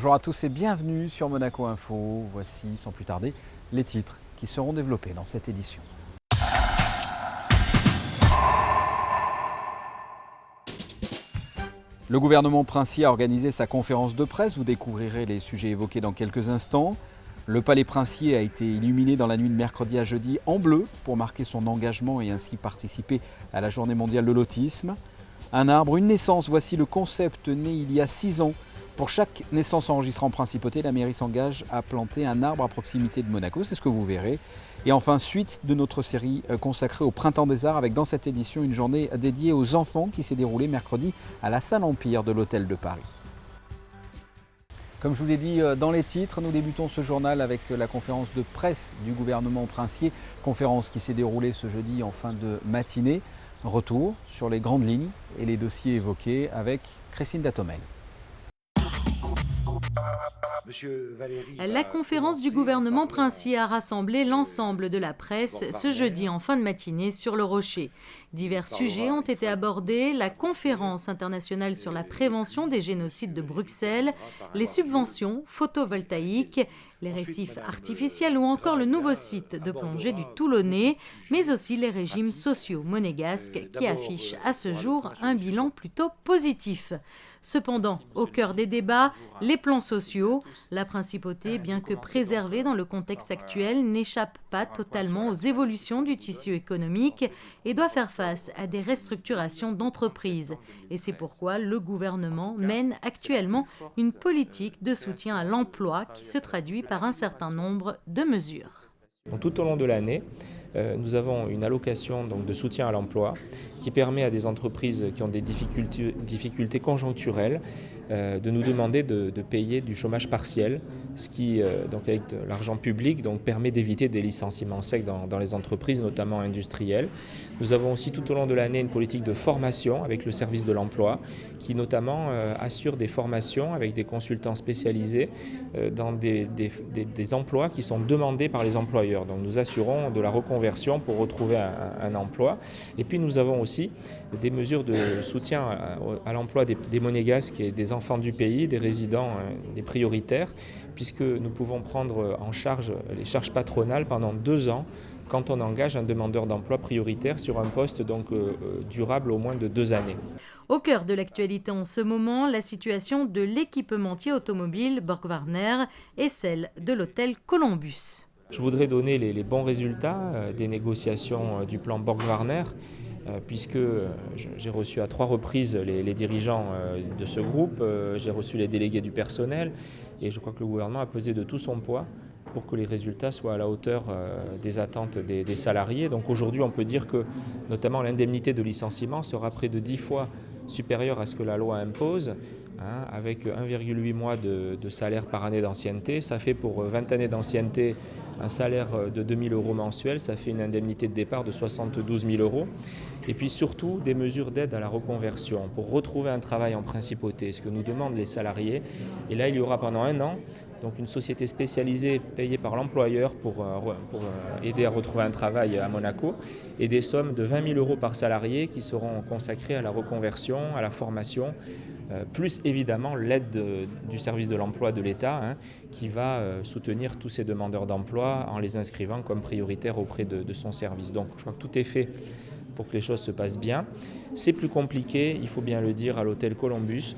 Bonjour à tous et bienvenue sur Monaco Info. Voici sans plus tarder les titres qui seront développés dans cette édition. Le gouvernement princier a organisé sa conférence de presse. Vous découvrirez les sujets évoqués dans quelques instants. Le palais princier a été illuminé dans la nuit de mercredi à jeudi en bleu pour marquer son engagement et ainsi participer à la journée mondiale de l'autisme. Un arbre, une naissance, voici le concept né il y a 6 ans. Pour chaque naissance enregistrée en principauté, la mairie s'engage à planter un arbre à proximité de Monaco, c'est ce que vous verrez. Et enfin, suite de notre série consacrée au Printemps des Arts, avec dans cette édition une journée dédiée aux enfants qui s'est déroulée mercredi à la salle Empire de l'Hôtel de Paris. Comme je vous l'ai dit dans les titres, nous débutons ce journal avec la conférence de presse du gouvernement princier, conférence qui s'est déroulée ce jeudi en fin de matinée. Retour sur les grandes lignes et les dossiers évoqués avec Christine Datomel. La conférence du gouvernement princier a rassemblé l'ensemble de la presse ce jeudi en fin de matinée sur le Rocher. Divers sujets ont été abordés, la conférence internationale sur la prévention des génocides de Bruxelles, les subventions photovoltaïques, les récifs artificiels ou encore le nouveau site de plongée du Toulonnais, mais aussi les régimes sociaux monégasques qui affichent à ce jour un bilan plutôt positif. Cependant, au cœur des débats, les plans sociaux. La principauté, bien que préservée dans le contexte actuel, n'échappe pas totalement aux évolutions du tissu économique et doit faire face à des restructurations d'entreprises. Et c'est pourquoi le gouvernement mène actuellement une politique de soutien à l'emploi qui se traduit par un certain nombre de mesures. Tout au long de l'année, nous avons une allocation de soutien à l'emploi qui permet à des entreprises qui ont des difficultés conjoncturelles de nous demander de payer du chômage partiel, ce qui, avec de l'argent public, permet d'éviter des licenciements secs dans les entreprises, notamment industrielles. Nous avons aussi tout au long de l'année une politique de formation avec le service de l'emploi qui notamment assure des formations avec des consultants spécialisés dans des emplois qui sont demandés par les employeurs. Donc nous assurons de la reconversion pour retrouver un emploi. Et puis nous avons aussi des mesures de soutien à l'emploi des monégasques et des enfants du pays, des résidents, des prioritaires, puisque nous pouvons prendre en charge les charges patronales pendant 2 ans quand on engage un demandeur d'emploi prioritaire sur un poste durable au moins de 2 années. Au cœur de l'actualité en ce moment, la situation de l'équipementier automobile Borg-Warner et celle de l'hôtel Columbus. Je voudrais donner les bons résultats des négociations du plan Borg-Warner, puisque j'ai reçu à 3 reprises les dirigeants de ce groupe, j'ai reçu les délégués du personnel, et je crois que le gouvernement a pesé de tout son poids pour que les résultats soient à la hauteur des attentes des salariés. Donc aujourd'hui, on peut dire que notamment l'indemnité de licenciement sera près de 10 fois supérieure à ce que la loi impose, avec 1,8 mois de salaire par année d'ancienneté. Ça fait pour 20 années d'ancienneté un salaire de 2 000 € mensuels, ça fait une indemnité de départ de 72 000 €. Et puis surtout des mesures d'aide à la reconversion pour retrouver un travail en principauté, ce que nous demandent les salariés. Et là, il y aura pendant 1 an une société spécialisée payée par l'employeur pour aider à retrouver un travail à Monaco, et des sommes de 20 000 € par salarié qui seront consacrées à la reconversion, à la formation, plus évidemment l'aide du service de l'emploi de l'État qui va soutenir tous ces demandeurs d'emploi en les inscrivant comme prioritaires auprès de son service. Donc je crois que tout est fait pour que les choses se passent bien. C'est plus compliqué, il faut bien le dire, à l'hôtel Columbus,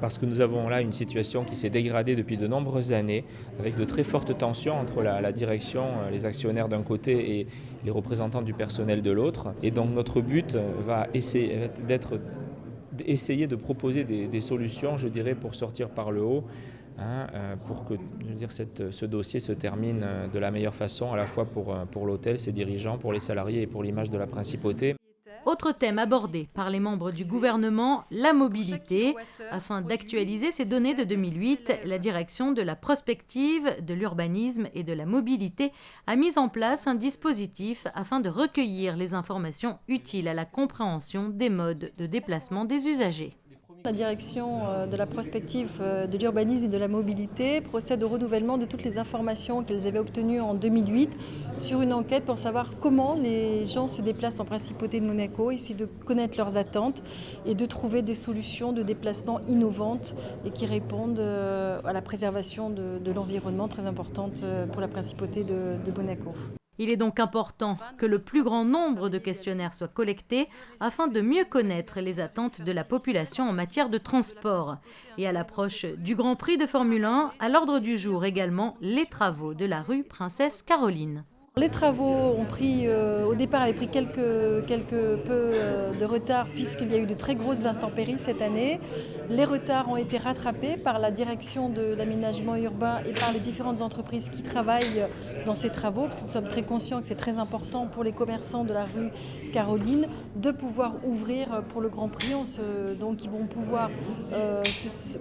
parce que nous avons là une situation qui s'est dégradée depuis de nombreuses années, avec de très fortes tensions entre la direction, les actionnaires d'un côté et les représentants du personnel de l'autre. Et donc notre but va essayer de proposer des solutions, je dirais, pour sortir par le haut, pour que ce dossier se termine de la meilleure façon, à la fois pour l'hôtel, ses dirigeants, pour les salariés et pour l'image de la principauté. Autre thème abordé par les membres du gouvernement, la mobilité. Afin d'actualiser ces données de 2008, la direction de la prospective, de l'urbanisme et de la mobilité a mis en place un dispositif afin de recueillir les informations utiles à la compréhension des modes de déplacement des usagers. La direction de la prospective de l'urbanisme et de la mobilité procède au renouvellement de toutes les informations qu'elles avaient obtenues en 2008 sur une enquête pour savoir comment les gens se déplacent en principauté de Monaco, essayer de connaître leurs attentes et de trouver des solutions de déplacement innovantes et qui répondent à la préservation de l'environnement très importante pour la principauté de Monaco. Il est donc important que le plus grand nombre de questionnaires soient collectés afin de mieux connaître les attentes de la population en matière de transport. Et à l'approche du Grand Prix de Formule 1, à l'ordre du jour également les travaux de la rue Princesse Caroline. Les travaux ont pris, au départ, avaient pris quelque peu de retard puisqu'il y a eu de très grosses intempéries cette année. Les retards ont été rattrapés par la direction de l'aménagement urbain et par les différentes entreprises qui travaillent dans ces travaux, parce que nous sommes très conscients que c'est très important pour les commerçants de la rue Caroline de pouvoir ouvrir pour le Grand Prix. Donc ils vont pouvoir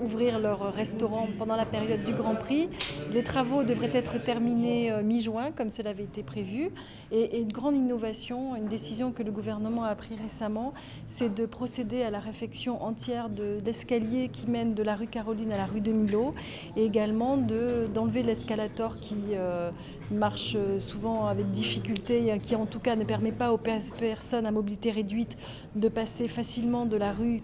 ouvrir leur restaurant pendant la période du Grand Prix. Les travaux devraient être terminés mi-juin, comme cela avait été prévu. Et une grande innovation, une décision que le gouvernement a prise récemment, c'est de procéder à la réfection entière de l'escalier qui mène de la rue Caroline à la rue de Millau et également d'enlever l'escalator qui marche souvent avec difficulté et qui en tout cas ne permet pas aux personnes à mobilité réduite de passer facilement de la rue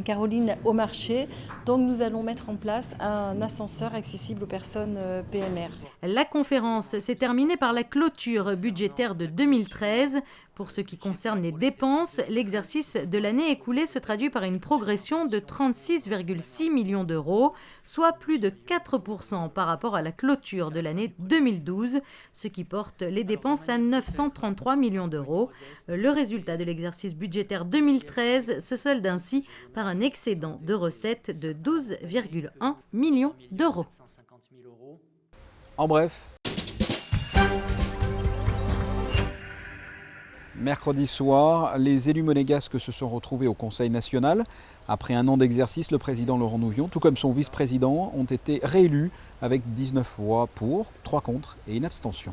Caroline au marché. Donc nous allons mettre en place un ascenseur accessible aux personnes PMR. La conférence s'est terminée par la clôture budgétaire de 2013. Pour ce qui concerne les dépenses, l'exercice de l'année écoulée se traduit par une progression de 36,6 millions d'euros, soit plus de 4% par rapport à la clôture de l'année 2012, ce qui porte les dépenses à 933 millions d'euros. Le résultat de l'exercice budgétaire 2013 se solde ainsi par un excédent de recettes de 12,1 millions d'euros. En bref, mercredi soir, les élus monégasques se sont retrouvés au Conseil national. Après un an d'exercice, le président Laurent Nouvion, tout comme son vice-président, ont été réélus avec 19 voix pour, 3 contre et une abstention.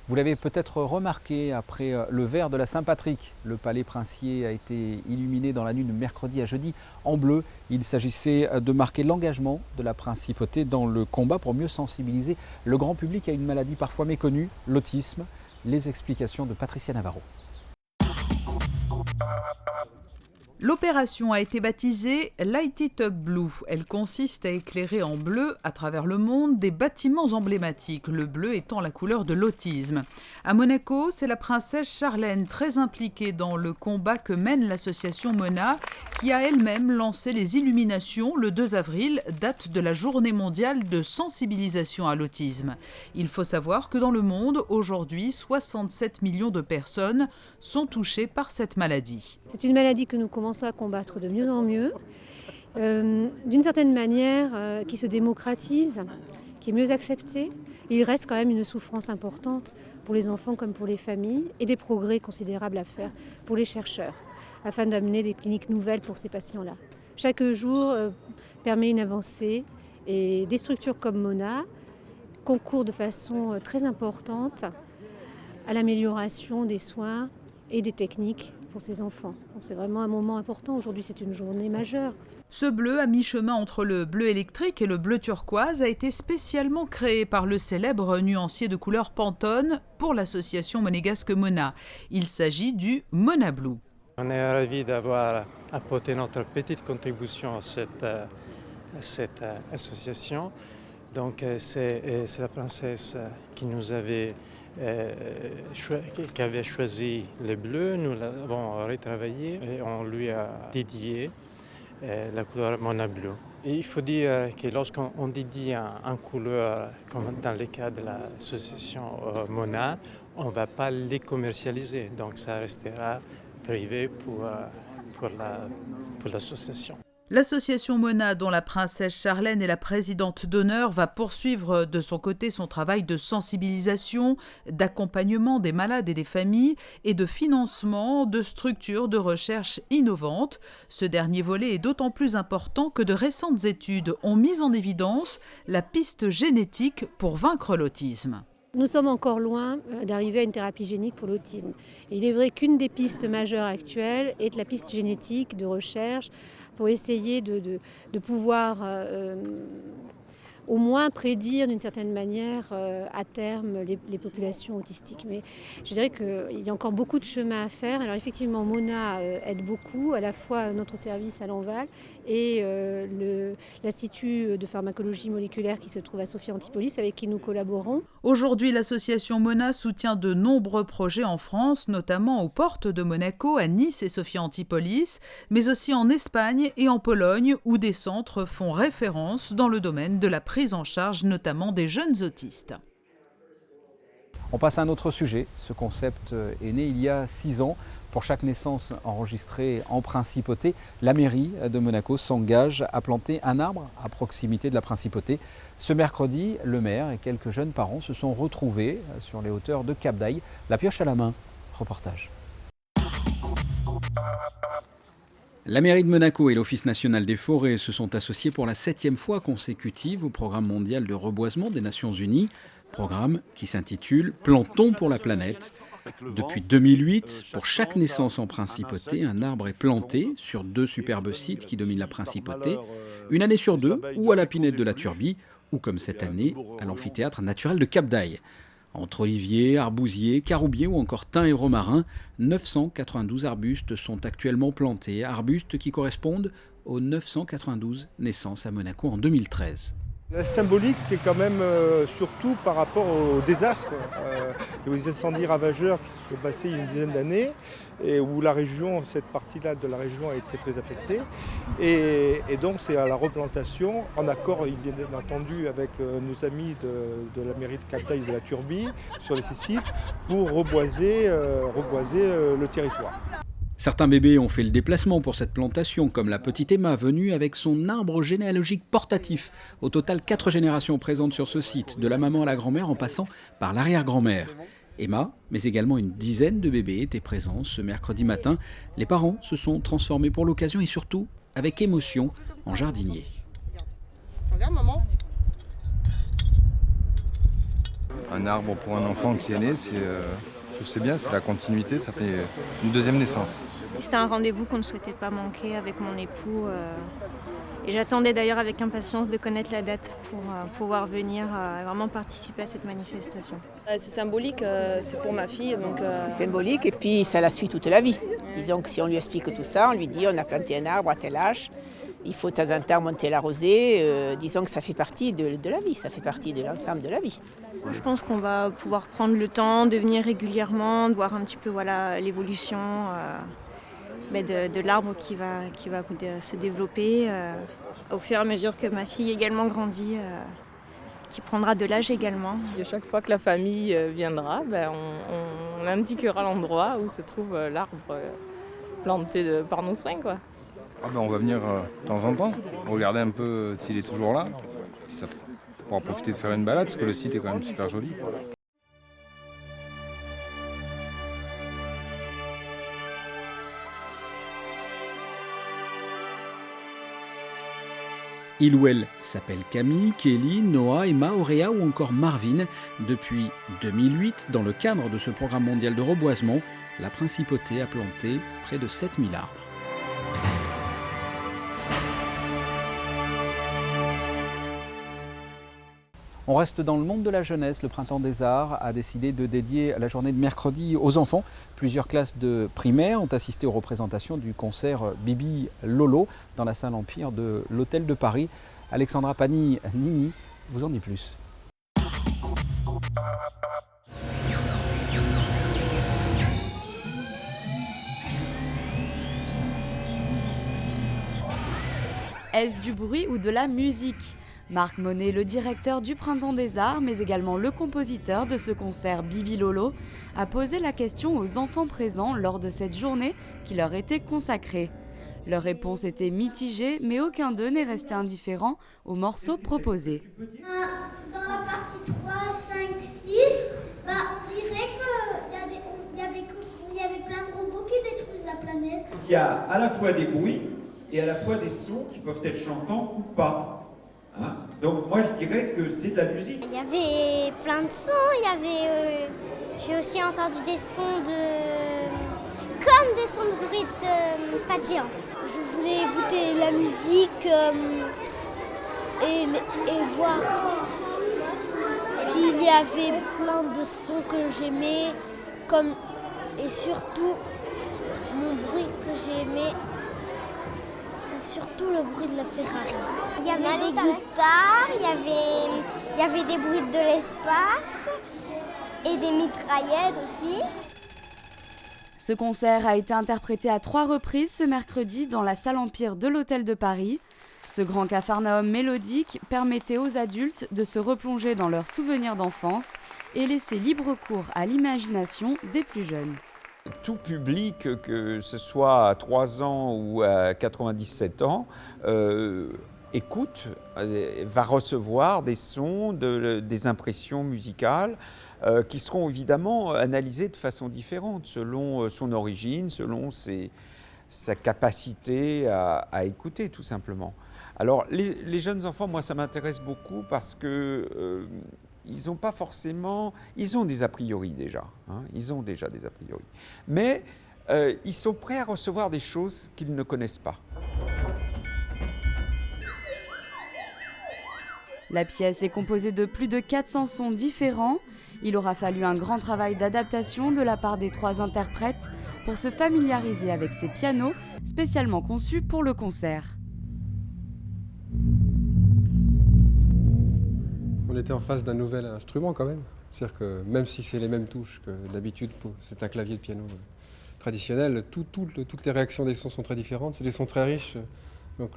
Vous l'avez peut-être remarqué, après le vert de la Saint-Patrick, le palais princier a été illuminé dans la nuit de mercredi à jeudi en bleu. Il s'agissait de marquer l'engagement de la principauté dans le combat pour mieux sensibiliser le grand public à une maladie parfois méconnue, l'autisme. Les explications de Patricia Navarro. L'opération a été baptisée Light It Up Blue. Elle consiste à éclairer en bleu, à travers le monde, des bâtiments emblématiques, le bleu étant la couleur de l'autisme. À Monaco, c'est la princesse Charlène, très impliquée dans le combat que mène l'association Mona, qui a elle-même lancé les illuminations le 2 avril, date de la journée mondiale de sensibilisation à l'autisme. Il faut savoir que dans le monde, aujourd'hui, 67 millions de personnes sont touchées par cette maladie. C'est une maladie que nous commençons à combattre de mieux en mieux, d'une certaine manière qui se démocratise, qui est mieux acceptée. Il reste quand même une souffrance importante pour les enfants comme pour les familles et des progrès considérables à faire pour les chercheurs afin d'amener des cliniques nouvelles pour ces patients-là. Chaque jour permet une avancée et des structures comme Mona concourent de façon très importante à l'amélioration des soins et des techniques pour ces enfants. Donc c'est vraiment un moment important. Aujourd'hui, c'est une journée majeure. Ce bleu, à mi-chemin entre le bleu électrique et le bleu turquoise, a été spécialement créé par le célèbre nuancier de couleur Pantone pour l'association monégasque Mona. Il s'agit du Mona Blue. On est ravis d'avoir apporté notre petite contribution à cette association. Donc c'est la princesse qui nous avait qui avait choisi le bleu, nous l'avons retravaillé et on lui a dédié la couleur Mona Bleu. Et il faut dire que lorsqu'on dédie une couleur, comme dans le cas de l'association Mona, on ne va pas les commercialiser, donc ça restera privé pour l'association. L'association Mona, dont la princesse Charlène est la présidente d'honneur, va poursuivre de son côté son travail de sensibilisation, d'accompagnement des malades et des familles et de financement de structures de recherche innovantes. Ce dernier volet est d'autant plus important que de récentes études ont mis en évidence la piste génétique pour vaincre l'autisme. Nous sommes encore loin d'arriver à une thérapie génique pour l'autisme. Il est vrai qu'une des pistes majeures actuelles est la piste génétique de recherche pour essayer de pouvoir au moins prédire d'une certaine manière à terme les populations autistiques. Mais je dirais qu'il y a encore beaucoup de chemin à faire. Alors effectivement, Mona aide beaucoup, à la fois notre service à Lanval et l'Institut de pharmacologie moléculaire qui se trouve à Sophia Antipolis, avec qui nous collaborons. Aujourd'hui, l'association Mona soutient de nombreux projets en France, notamment aux portes de Monaco, à Nice et Sophia Antipolis, mais aussi en Espagne et en Pologne, où des centres font référence dans le domaine de la prise en charge notamment des jeunes autistes. On passe à un autre sujet. Ce concept est né il y a 6 ans. Pour chaque naissance enregistrée en principauté, la mairie de Monaco s'engage à planter un arbre à proximité de la principauté. Ce mercredi, le maire et quelques jeunes parents se sont retrouvés sur les hauteurs de Cap d'Aille, la pioche à la main. Reportage. La mairie de Monaco et l'Office national des forêts se sont associés pour la 7e fois consécutive au programme mondial de reboisement des Nations Unies, programme qui s'intitule « Plantons pour la planète ». Depuis 2008, pour chaque naissance en principauté, un arbre est planté sur 2 superbes sites qui dominent la principauté, une année sur 2 ou à la Pinède de la Turbie, ou comme cette année, à l'amphithéâtre naturel de Cap d'Aille. Entre oliviers, arbousiers, caroubiers ou encore thym et romarin, 992 arbustes sont actuellement plantés, arbustes qui correspondent aux 992 naissances à Monaco en 2013. La symbolique, c'est quand même surtout par rapport aux désastres, aux incendies ravageurs qui se sont passés il y a une dizaine d'années et où la région, cette partie-là de la région a été très affectée. Et donc c'est à la replantation, en accord bien entendu avec nos amis de la mairie de Cap d'Aille de la Turbie sur ces sites pour reboiser le territoire. Certains bébés ont fait le déplacement pour cette plantation, comme la petite Emma venue avec son arbre généalogique portatif. Au total, 4 générations présentes sur ce site, de la maman à la grand-mère en passant par l'arrière-grand-mère. Emma, mais également une dizaine de bébés étaient présents ce mercredi matin. Les parents se sont transformés pour l'occasion et surtout, avec émotion, en jardiniers. Regarde maman. Un arbre pour un enfant qui est né, je sais bien, c'est la continuité, ça fait une 2e naissance. C'était un rendez-vous qu'on ne souhaitait pas manquer avec mon époux. Et j'attendais d'ailleurs avec impatience de connaître la date pour pouvoir venir vraiment participer à cette manifestation. C'est symbolique, c'est pour ma fille. C'est symbolique et puis ça la suit toute la vie. Disons que si on lui explique tout ça, on lui dit on a planté un arbre à tel âge, il faut de temps en temps monter l'arroser. Disons que ça fait partie de la vie, ça fait partie de l'ensemble de la vie. Je pense qu'on va pouvoir prendre le temps de venir régulièrement, de voir un petit peu l'évolution de l'arbre qui va se développer au fur et à mesure que ma fille également grandit, qui prendra de l'âge également. Et chaque fois que la famille viendra, on indiquera l'endroit où se trouve l'arbre planté par nos soins, quoi. On va venir de temps en temps, regarder un peu s'il est toujours là. Puis ça pourra profiter de faire une balade, parce que le site est quand même super joli. Il ou elle s'appelle Camille, Kelly, Noah, Emma, Auréa ou encore Marvin. Depuis 2008, dans le cadre de ce programme mondial de reboisement, la principauté a planté près de 7000 arbres. On reste dans le monde de la jeunesse. Le Printemps des Arts a décidé de dédier la journée de mercredi aux enfants. Plusieurs classes de primaire ont assisté aux représentations du concert Bibi Lolo dans la salle Empire de l'Hôtel de Paris. Alexandra Pani-Nini vous en dit plus. Est-ce du bruit ou de la musique ? Marc Monet, le directeur du Printemps des Arts, mais également le compositeur de ce concert Bibi Lolo, a posé la question aux enfants présents lors de cette journée qui leur était consacrée. Leurs réponses étaient mitigées, mais aucun d'eux n'est resté indifférent aux morceaux proposés. Dans la partie 3, 5, 6, on dirait qu'il y avait plein de robots qui détruisent la planète. Il y a à la fois des bruits et à la fois des sons qui peuvent être chantants ou pas. Hein? Donc moi je dirais que c'est de la musique. Il y avait plein de sons, j'ai aussi entendu des sons comme des sons de bruit de pas de géant. Je voulais écouter la musique et voir s'il y avait plein de sons que j'aimais, et surtout mon bruit que j'aimais, c'est surtout le bruit de la Ferrari. Il y avait des guitares, il y avait des bruits de l'espace et des mitraillettes aussi. Ce concert a été interprété à 3 reprises ce mercredi dans la salle Empire de l'Hôtel de Paris. Ce grand capharnaüm mélodique permettait aux adultes de se replonger dans leurs souvenirs d'enfance et laisser libre cours à l'imagination des plus jeunes. Tout public, que ce soit à 3 ans ou à 97 ans, écoute, va recevoir des sons, des impressions musicales qui seront évidemment analysées de façon différente selon son origine, selon sa capacité à écouter tout simplement. Alors les jeunes enfants, moi ça m'intéresse beaucoup parce que ils n'ont pas forcément, ils ont des a priori déjà, hein, ils ont déjà des a priori, mais ils sont prêts à recevoir des choses qu'ils ne connaissent pas. La pièce est composée de plus de 400 sons différents. Il aura fallu un grand travail d'adaptation de la part des 3 interprètes pour se familiariser avec ces pianos spécialement conçus pour le concert. On était en face d'un nouvel instrument quand même. C'est-à-dire que même si c'est les mêmes touches que d'habitude, c'est un clavier de piano traditionnel, toutes les réactions des sons sont très différentes. C'est des sons très riches. Donc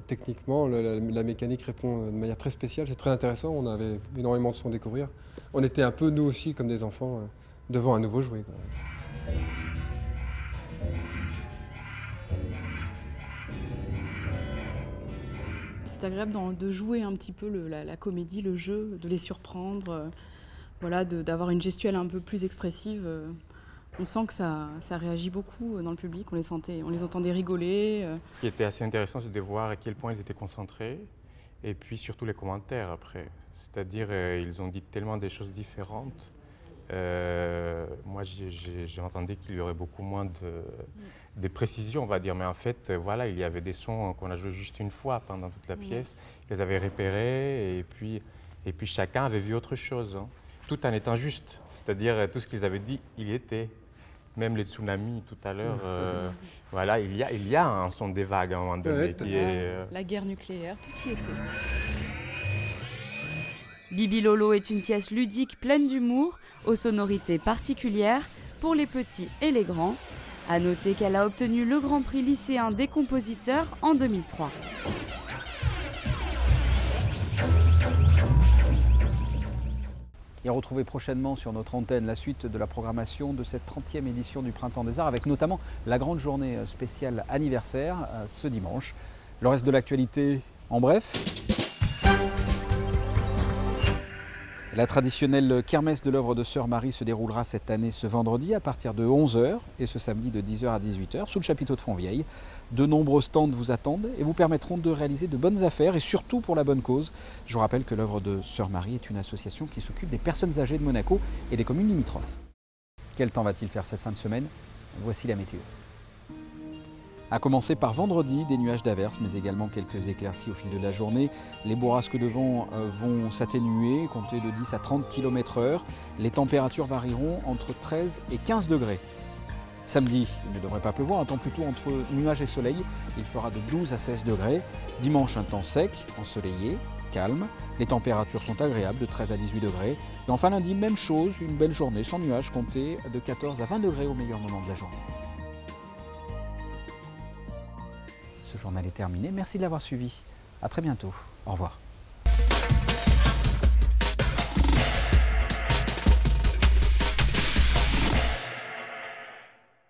techniquement, la mécanique répond de manière très spéciale. C'est très intéressant. On avait énormément de sons à découvrir. On était un peu, nous aussi, comme des enfants, devant un nouveau jouet. C'est agréable de jouer un petit peu la comédie, le jeu, de les surprendre, d'avoir une gestuelle un peu plus expressive. On sent que ça réagit beaucoup dans le public, on les entendait rigoler. Ce qui était assez intéressant, c'est de voir à quel point ils étaient concentrés et puis surtout les commentaires après. C'est-à-dire, ils ont dit tellement des choses différentes. Moi, j'ai entendu qu'il y aurait beaucoup moins de précisions, on va dire. Mais en fait, voilà, il y avait des sons qu'on a joués juste une fois pendant toute la pièce. Ils les avaient repérés et puis chacun avait vu autre chose, hein, tout en étant juste. C'est-à-dire, tout ce qu'ils avaient dit, il y était. Même les tsunamis tout à l'heure, voilà, il y a un son des vagues à un moment donné qui est... La guerre nucléaire, tout y était. Bibi Lolo est une pièce ludique pleine d'humour, aux sonorités particulières pour les petits et les grands. À noter qu'elle a obtenu le Grand Prix lycéen des compositeurs en 2003. Et retrouvez prochainement sur notre antenne la suite de la programmation de cette 30e édition du Printemps des Arts, avec notamment la grande journée spéciale anniversaire ce dimanche. Le reste de l'actualité en bref. La traditionnelle kermesse de l'œuvre de Sœur Marie se déroulera cette année ce vendredi à partir de 11h et ce samedi de 10h à 18h sous le chapiteau de Fontvieille. De nombreux stands vous attendent et vous permettront de réaliser de bonnes affaires et surtout pour la bonne cause. Je vous rappelle que l'œuvre de Sœur Marie est une association qui s'occupe des personnes âgées de Monaco et des communes limitrophes. Quel temps va-t-il faire cette fin de semaine? Voici la météo. À commencer par vendredi, des nuages d'averses, mais également quelques éclaircies au fil de la journée. Les bourrasques de vent vont s'atténuer, compter de 10 à 30 km/h. Les températures varieront entre 13 et 15 degrés. Samedi, il ne devrait pas pleuvoir, un temps plutôt entre nuages et soleil. Il fera de 12 à 16 degrés. Dimanche, un temps sec, ensoleillé, calme. Les températures sont agréables, de 13 à 18 degrés. Et enfin lundi, même chose, une belle journée sans nuages, comptez de 14 à 20 degrés au meilleur moment de la journée. Ce journal est terminé. Merci de l'avoir suivi. À très bientôt. Au revoir.